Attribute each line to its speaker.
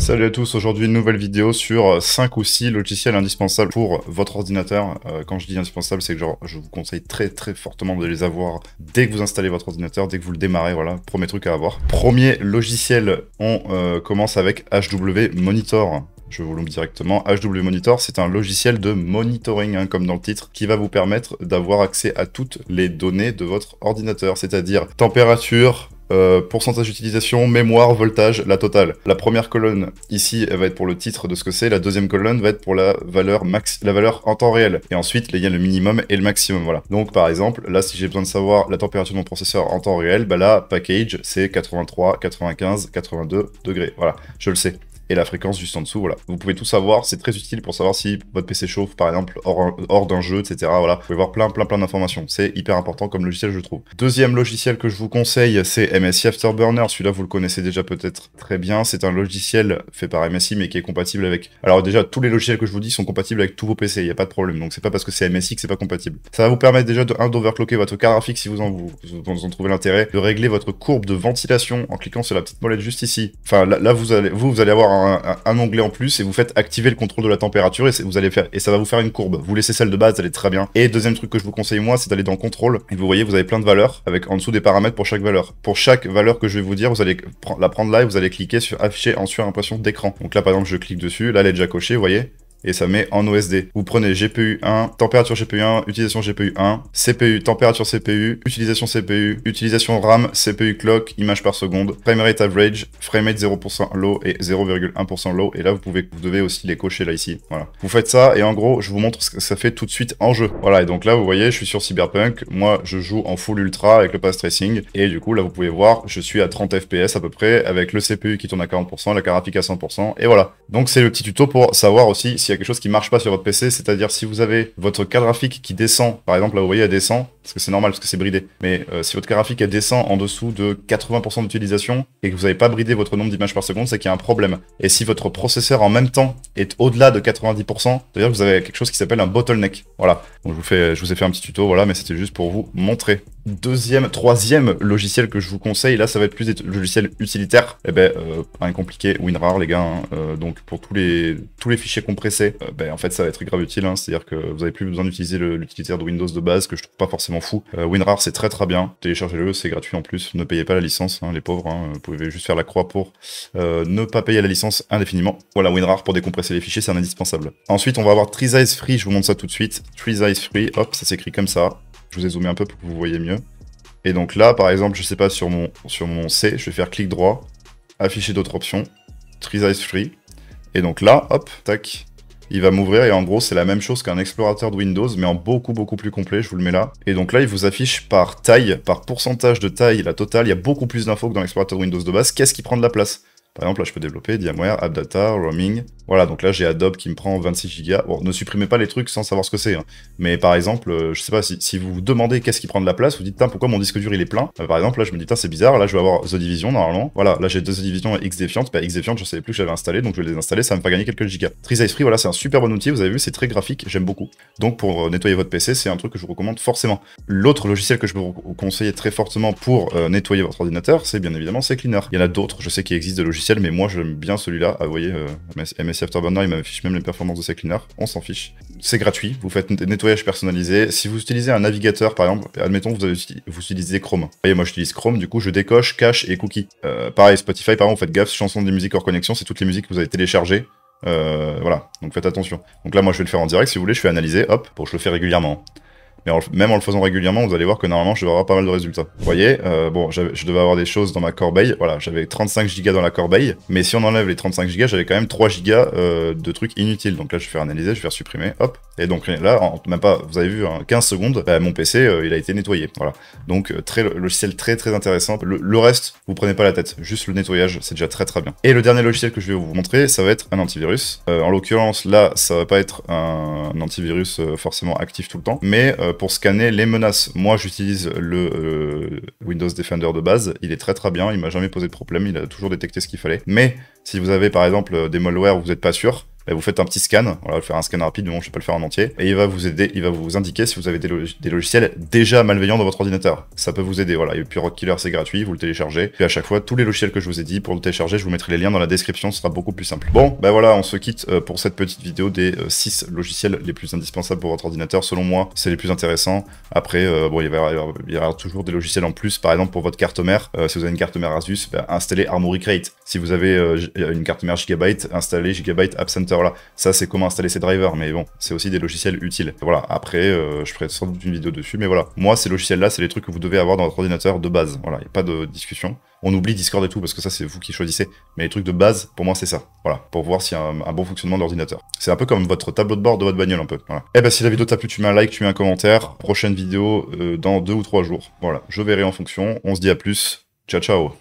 Speaker 1: Salut à tous, aujourd'hui une nouvelle vidéo sur 5 ou 6 logiciels indispensables pour votre ordinateur. Quand je dis indispensable, c'est que je vous conseille très fortement de les avoir dès que vous installez votre ordinateur, dès que vous le démarrez, voilà, premier truc à avoir. Premier logiciel, on commence avec HW Monitor. Je vous l'ouvre directement. HW Monitor, c'est un logiciel de monitoring, hein, comme dans le titre, qui va vous permettre d'avoir accès à toutes les données de votre ordinateur, c'est-à-dire température, pourcentage d'utilisation, mémoire, voltage, la totale. La première colonne, ici, elle va être pour le titre de ce que c'est. La deuxième colonne va être pour la valeur en temps réel. Et ensuite, il y a le minimum et le maximum, voilà. Donc, par exemple, là, si j'ai besoin de savoir la température de mon processeur en temps réel, bah là, package, c'est 83, 95, 82 degrés. Voilà, je le sais. Et la fréquence juste en dessous, voilà. Vous pouvez tout savoir, c'est très utile pour savoir si votre PC chauffe, par exemple, hors d'un jeu, etc. Voilà, vous pouvez voir plein d'informations. C'est hyper important comme logiciel, je trouve. Deuxième logiciel que je vous conseille, c'est MSI Afterburner. Celui-là, vous le connaissez déjà peut-être très bien. C'est un logiciel fait par MSI, mais qui est compatible avec... Alors déjà, tous les logiciels que je vous dis sont compatibles avec tous vos PC, il n'y a pas de problème. Donc c'est pas parce que c'est MSI que c'est pas compatible. Ça va vous permettre déjà d'overclocker votre carte graphique si vous en trouvez l'intérêt, de régler votre courbe de ventilation en cliquant sur la petite molette juste ici. Enfin, là vous allez avoir un onglet en plus et vous faites activer le contrôle de la température et ça va vous faire une courbe. Vous laissez celle de base, elle est très bien. Et deuxième truc que je vous conseille moi, c'est d'aller dans contrôle et vous voyez, vous avez plein de valeurs avec en dessous des paramètres pour chaque valeur. Pour chaque valeur que je vais vous dire, vous allez la prendre là et vous allez cliquer sur afficher en surimpression d'écran. Donc là par exemple, je clique dessus, là elle est déjà cochée, vous voyez. Et ça met en OSD. Vous prenez GPU 1, température GPU 1, utilisation GPU 1, CPU, température CPU, utilisation CPU, utilisation RAM, CPU clock, image par seconde, framerate average, framerate 0% low et 0,1% low. Et là, vous devez aussi les cocher là, ici. Voilà. Vous faites ça et en gros, je vous montre ce que ça fait tout de suite en jeu. Voilà. Et donc là, vous voyez, je suis sur Cyberpunk. Moi, je joue en full ultra avec le path tracing. Et du coup, là, vous pouvez voir, je suis à 30 FPS à peu près avec le CPU qui tourne à 40%, la carte graphique à 100%. Et voilà. Donc, c'est le petit tuto pour savoir aussi si il y a quelque chose qui marche pas sur votre PC, c'est-à-dire si vous avez votre carte graphique qui descend, par exemple là vous voyez elle descend, parce que c'est normal parce que c'est bridé, mais si votre carte graphique elle descend en dessous de 80% d'utilisation et que vous n'avez pas bridé votre nombre d'images par seconde, c'est qu'il y a un problème. Et si votre processeur en même temps est au-delà de 90%, c'est-à-dire que vous avez quelque chose qui s'appelle un bottleneck. Voilà, donc je vous ai fait un petit tuto, voilà, mais c'était juste pour vous montrer. Troisième logiciel que je vous conseille, là ça va être plus des logiciels utilitaires, eh ben rien compliqué, WinRAR les gars, hein, donc pour tous les fichiers compressés, en fait ça va être grave utile, hein, c'est-à-dire que vous n'avez plus besoin d'utiliser l'utilitaire de Windows de base, que je trouve pas forcément fou. WinRAR c'est très bien, téléchargez-le, c'est gratuit en plus, ne payez pas la licence, hein, les pauvres, hein, vous pouvez juste faire la croix pour ne pas payer la licence indéfiniment. Voilà, WinRAR pour décompresser les fichiers, c'est un indispensable. Ensuite on va avoir Treesize Free, je vous montre ça tout de suite. Treesize Free, hop, ça s'écrit comme ça. Je vous ai zoomé un peu pour que vous voyez mieux. Et donc là, par exemple, je sais pas, sur mon C, je vais faire clic droit, afficher d'autres options, Treesize Free. Et donc là, hop, tac, il va m'ouvrir et en gros, c'est la même chose qu'un explorateur de Windows, mais en beaucoup plus complet, je vous le mets là. Et donc là, il vous affiche par taille, par pourcentage de taille, la totale, il y a beaucoup plus d'infos que dans l'explorateur de Windows de base. Qu'est-ce qui prend de la place? Par exemple, là, je peux développer VMware, AppData, Roaming. Voilà, donc là, j'ai Adobe qui me prend 26 Go. Bon, ne supprimez pas les trucs sans savoir ce que c'est. Hein. Mais par exemple, je sais pas, si vous vous demandez qu'est-ce qui prend de la place, vous dites, pourquoi mon disque dur, il est plein? Par exemple, là, je me dis, c'est bizarre, là, je vais avoir The Division, normalement. Voilà, là, j'ai The Division et Xdefiant. Xdefiant, je savais plus que j'avais installé, donc je vais les installer, ça va me faire gagner quelques gigas. Treesize Free, voilà, c'est un super bon outil, vous avez vu, c'est très graphique, j'aime beaucoup. Donc, pour nettoyer votre PC, c'est un truc que je vous recommande forcément. L'autre logiciel que je peux vous conseiller très fortement pour nettoyer votre ordinateur, c'est bien évidemment CCleaner. Il y en a d'autres, je sais qu'il existe des logiciels, mais moi, j'aime bien celui-là. Ah, vous voyez, MSI Afterburner, il m'affiche même les performances de CCleaner. On s'en fiche. C'est gratuit. Vous faites nettoyage personnalisé. Si vous utilisez un navigateur, par exemple, admettons vous utilisez Chrome. Vous voyez, moi j'utilise Chrome, du coup je décoche, cache et cookie. Pareil, Spotify, par exemple, faites gaffe, chansons des musiques hors connexion, c'est toutes les musiques que vous avez téléchargées. Voilà, donc faites attention. Donc là, moi je vais le faire en direct. Si vous voulez, je fais analyser. Hop, bon, je le fais régulièrement. Mais même en le faisant régulièrement, vous allez voir que normalement, je vais avoir pas mal de résultats. Vous voyez, bon, je devais avoir des choses dans ma corbeille. Voilà, j'avais 35 Go dans la corbeille. Mais si on enlève les 35 Go, j'avais quand même 3 Go de trucs inutiles. Donc là, je vais faire analyser, je vais faire supprimer. Hop. Et donc là, même pas, vous avez vu, hein, 15 secondes, mon PC, il a été nettoyé. Voilà. Donc, logiciel très intéressant. Le reste, vous prenez pas la tête. Juste le nettoyage, c'est déjà très bien. Et le dernier logiciel que je vais vous montrer, ça va être un antivirus. En l'occurrence, là, ça va pas être un antivirus forcément actif tout le temps. Mais pour scanner les menaces. Moi, j'utilise le Windows Defender de base. Il est très bien. Il m'a jamais posé de problème. Il a toujours détecté ce qu'il fallait. Mais si vous avez, par exemple, des malwares où vous n'êtes pas sûr, bah, vous faites un petit scan, voilà, faire un scan rapide, mais bon, je vais pas le faire en entier, et il va vous aider, il va vous indiquer si vous avez des logiciels déjà malveillants dans votre ordinateur. Ça peut vous aider, voilà. Et puis Rockkiller, c'est gratuit, vous le téléchargez. Puis à chaque fois, tous les logiciels que je vous ai dit, pour le télécharger, je vous mettrai les liens dans la description, ce sera beaucoup plus simple. Bon, ben voilà, on se quitte pour cette petite vidéo des 6 logiciels les plus indispensables pour votre ordinateur. Selon moi, c'est les plus intéressants. Après, bon, il y aura toujours des logiciels en plus. Par exemple, pour votre carte mère, si vous avez une carte mère Asus, ben, installez Armoury Crate. Si vous avez une carte mère Gigabyte, installez Gigabyte App Center. Là, ça, c'est comment installer ces drivers. Mais bon, c'est aussi des logiciels utiles. Voilà, après, je ferai sans doute une vidéo dessus. Mais voilà, moi, ces logiciels-là, c'est les trucs que vous devez avoir dans votre ordinateur de base. Voilà, il n'y a pas de discussion. On oublie Discord et tout, parce que ça, c'est vous qui choisissez. Mais les trucs de base, pour moi, c'est ça. Voilà, pour voir s'il y a un bon fonctionnement de l'ordinateur. C'est un peu comme votre tableau de bord de votre bagnole, un peu. Voilà. Et ben, si la vidéo t'a plu, tu mets un like, tu mets un commentaire. Prochaine vidéo dans 2 ou 3 jours. Voilà, je verrai en fonction. On se dit à plus. Ciao, ciao.